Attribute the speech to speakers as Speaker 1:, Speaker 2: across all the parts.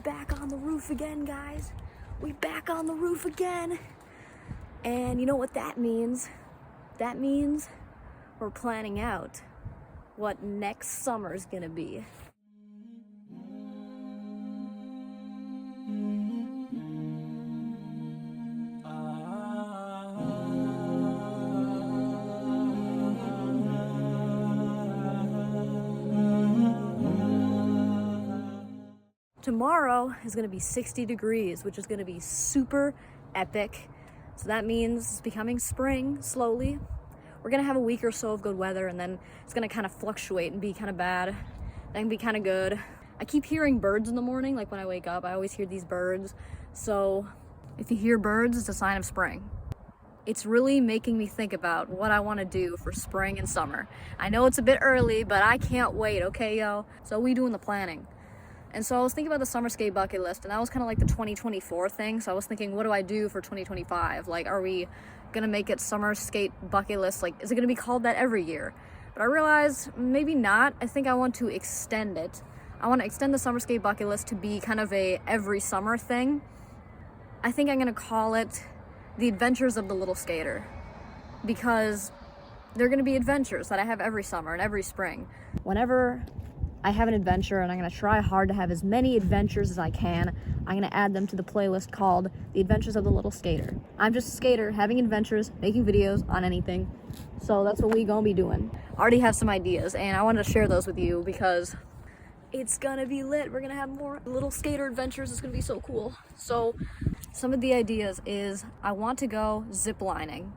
Speaker 1: back on the roof again, guys. We back on the roof again. And you know what that means? That means we're planning out what next summer's gonna be. Tomorrow is gonna be 60 degrees, which is gonna be super epic. So that means it's becoming spring slowly. We're gonna have a week or so of good weather, and then it's gonna kind of fluctuate and be kind of bad, then be kind of good. I keep hearing birds in the morning, like when I wake up, I always hear these birds. So if you hear birds, it's a sign of spring. It's really making me think about what I want to do for spring and summer. I know it's a bit early, but I can't wait, okay, yo? So we doing the planning. And so I was thinking about the summer skate bucket list, and that was kind of like the 2024 thing. So I was thinking, what do I do for 2025? Like, are we gonna make it summer skate bucket list? Like, is it gonna be called that every year? But I realized maybe not. I think I want to extend it. I want to extend the summer skate bucket list to be kind of a every summer thing. I think I'm gonna call it the Adventures of the Little Skater, because they're gonna be adventures that I have every summer and every spring. Whenever I have an adventure, and I'm gonna try hard to have as many adventures as I can, I'm gonna add them to the playlist called The Adventures of the Little Skater. I'm just a skater having adventures, making videos on anything. So that's what we gonna be doing. I already have some ideas, and I wanted to share those with you because it's gonna be lit. We're gonna have more little skater adventures. It's gonna be so cool. So some of the ideas is I want to go zip lining.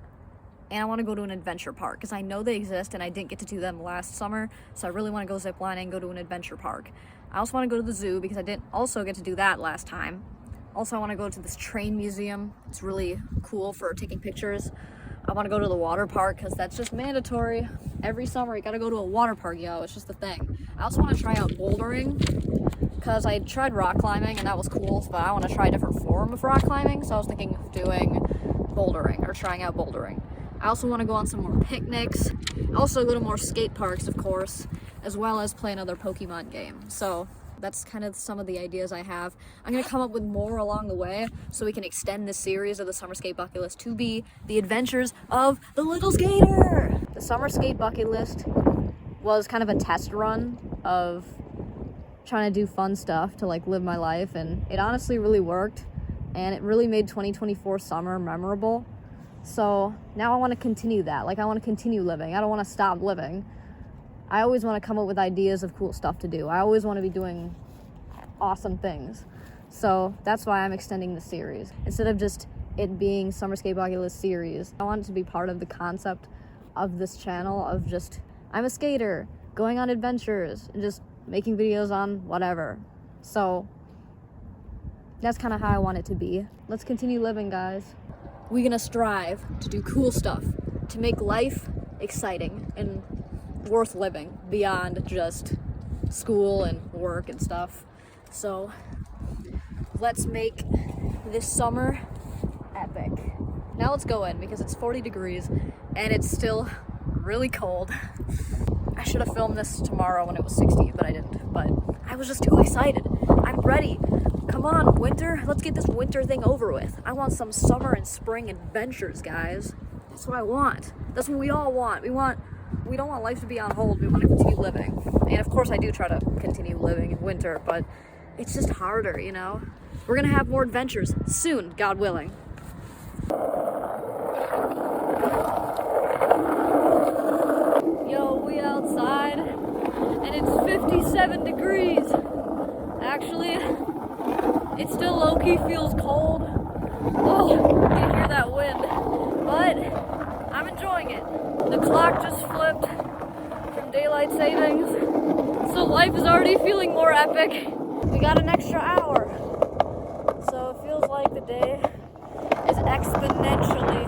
Speaker 1: And I want to go to an adventure park because I know they exist and I didn't get to do them last summer. So I really want to go zip lining and go to an adventure park. I also want to go to the zoo because I didn't also get to do that last time. Also, I want to go to this train museum. It's really cool for taking pictures. I want to go to the water park because that's just mandatory. Every summer, you got to go to a water park, yo. It's just the thing. I also want to try out bouldering because I tried rock climbing and that was cool, but I want to try a different form of rock climbing. So I was thinking of doing bouldering or trying out bouldering. I also want to go on some more picnics, also go to more skate parks, of course, as well as play another Pokemon game. So that's kind of some of the ideas I have. I'm going to come up with more along the way so we can extend this series of the Summer Skate Bucket List to be the Adventures of the Little Skater. The Summer Skate Bucket List was kind of a test run of trying to do fun stuff to like live my life, and it honestly really worked, and it really made 2024 summer memorable. So now I want to continue that. Like, I want to continue living. I don't want to stop living. I always want to come up with ideas of cool stuff to do. I always want to be doing awesome things. So that's why I'm extending the series. Instead of just it being Summer Skate Bucket List series, I want it to be part of the concept of this channel of just, I'm a skater, going on adventures, and just making videos on whatever. So that's kind of how I want it to be. Let's continue living, guys. We're gonna strive to do cool stuff, to make life exciting and worth living beyond just school and work and stuff. So let's make this summer epic. Now let's go in because it's 40 degrees and it's still really cold. I should have filmed this tomorrow when it was 60, but I didn't. But I was just too excited. I'm ready. Come on, winter. Let's get this winter thing over with. I want some summer and spring adventures, guys. That's what I want. That's what we all want. We don't want life to be on hold. We want to continue living. And of course I do try to continue living in winter, but it's just harder, you know? We're gonna have more adventures soon, God willing. Yo, we outside and it's 57 degrees. Actually, it still low-key feels cold. Oh, you can hear that wind. But I'm enjoying it. The clock just flipped from daylight savings, so life is already feeling more epic. We got an extra hour, so it feels like the day is exponentially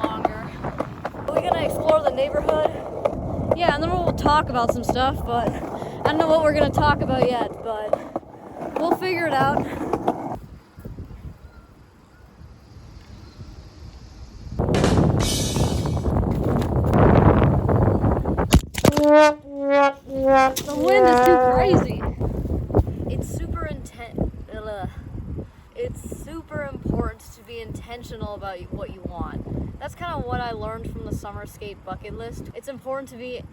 Speaker 1: longer. We're gonna explore the neighborhood. Yeah, and then we'll talk about some stuff, but I don't know what we're gonna talk about yet, but we'll figure it out. The wind is too crazy. It's super intense. be intentional about what you want. That's kind of what I learned from the Summerscape bucket list. It's important to be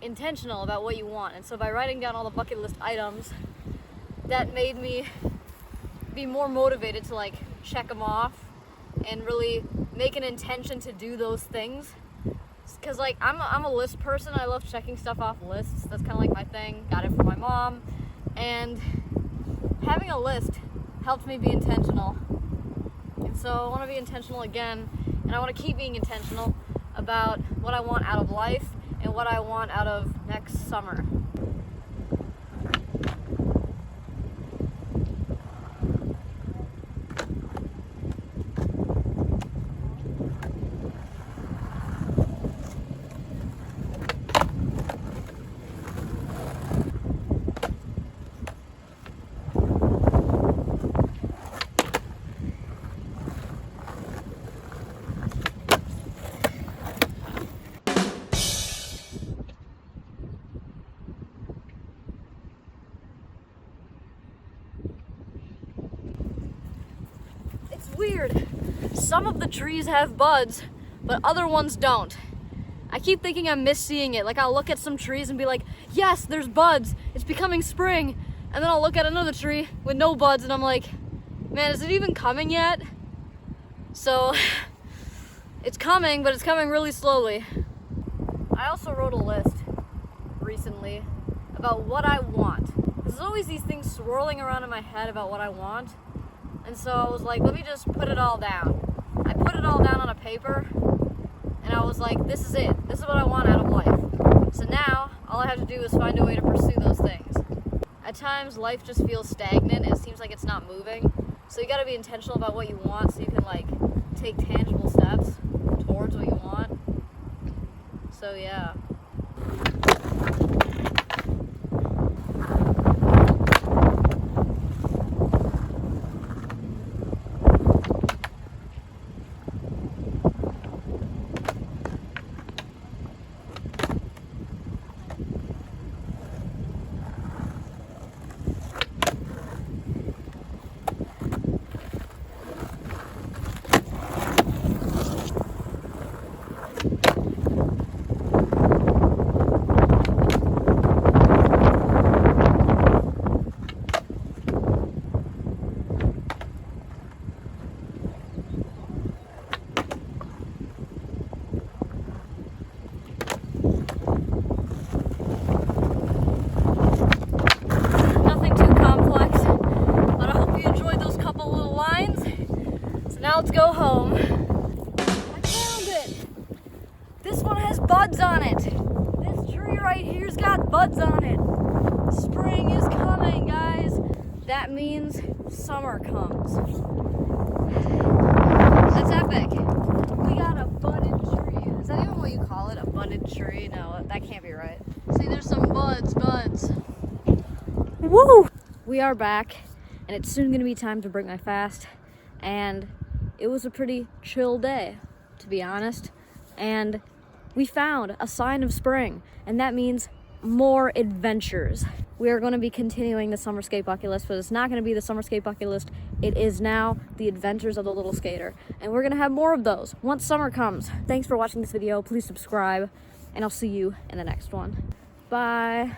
Speaker 1: intentional about what you want. And so by writing down all the bucket list items, that made me be more motivated to like check them off and really make an intention to do those things. Because like I'm a list person. I love checking stuff off lists. That's kind of like my thing. Got it from my mom. And having a list helped me be intentional. And so I want to be intentional again. And I want to keep being intentional about what I want out of life and what I want out of next summer. Weird. Some of the trees have buds, but other ones don't. I keep thinking I'm misseeing it. Like I'll look at some trees and be like, yes, there's buds. It's becoming spring. And then I'll look at another tree with no buds and I'm like, man, is it even coming yet? So it's coming, but it's coming really slowly. I also wrote a list recently about what I want. There's always these things swirling around in my head about what I want. And so I was like, let me just put it all down. I put it all down on a paper, and I was like, this is it. This is what I want out of life. So now, all I have to do is find a way to pursue those things. At times, life just feels stagnant, and it seems like it's not moving. So you gotta be intentional about what you want so you can like take tangible steps towards what you want. So yeah. Now let's go home. I found it! This one has buds on it. This tree right here's got buds on it. Spring is coming, guys. That means summer comes. That's epic. We got a budded tree. Is that even what you call it? A budded tree? No, that can't be right. See, there's some buds. Woo! We are back, and it's soon gonna be time to break my fast. And it was a pretty chill day, to be honest. And we found a sign of spring, and that means more adventures. We are going to be continuing the Summerscape bucket list, but it's not going to be the Summerscape bucket list. It is now the Adventures of the Little Skater. And we're going to have more of those once summer comes. Thanks for watching this video. Please subscribe, and I'll see you in the next one. Bye.